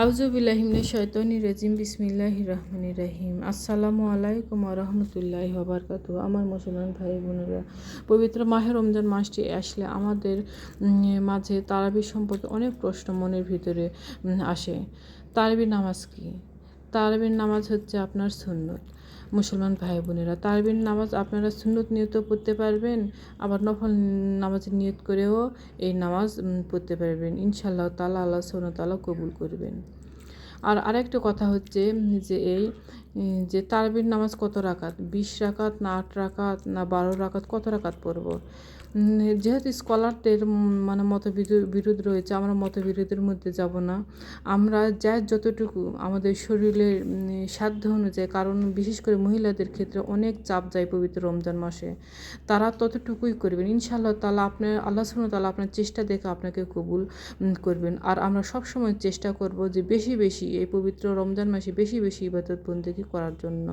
আউযুবিল্লাহি মিনাশ শাইতানির রাজিম বিসমিল্লাহির রহমানির রহিম। আসসালামু আলাইকুম ওয়া রাহমাতুল্লাহি ওয়া বারাকাতুহু। আমার মুসলমান ভাই বোনেরা, পবিত্র মাহে রমজান মাসটি আসলে আমাদের মাঝে তারাবি সম্পর্কে অনেক প্রশ্ন মনের ভিতরে আসে। তারাবির নামাজ কি? তারাবির নামাজ হচ্ছে আপনার সুন্নত। মুসলমান ভাই বোনেরা, তারাবির নামাজ আপনারা সুন্নত নিয়ত পড়তে পারবেন, আবার নফল নামাজের নিয়ত করেও এই নামাজ পড়তে পারবেন। ইনশাআল্লাহ তাআলা আল্লাহ সুবহানাহু ওয়া তাআলা কবুল করবেন। আর আরেকটা কথা হচ্ছে যে তারাবির নামাজ কত রাকাত? 20 রাকাত না 8 রাকাত না 12 রাকাত, কত রাকাত পড়ব? যেহেতু স্কলারদের বিরোধ রয়েছে, আমরা মতবিরোধের মধ্যে যাব না। আমরা যতটুকু আমাদের শরীরের সাধ্য অনুযায়ী, কারণ বিশেষ করে মহিলাদের ক্ষেত্রে অনেক চাপ যায় পবিত্র রমজান মাসে, তারা ততটুকুই করবেন। ইনশাআল্লাহ তাআলা আল্লাহ সুবহানাহু ওয়া তাআলা আপনার চেষ্টা দেখে আপনাকে কবুল করবেন। আর আমরা সবসময় চেষ্টা করব যে বেশি বেশি এই পবিত্র রমজান মাসে বেশি বেশি ইবাদত বন্দেগী করার জন্য।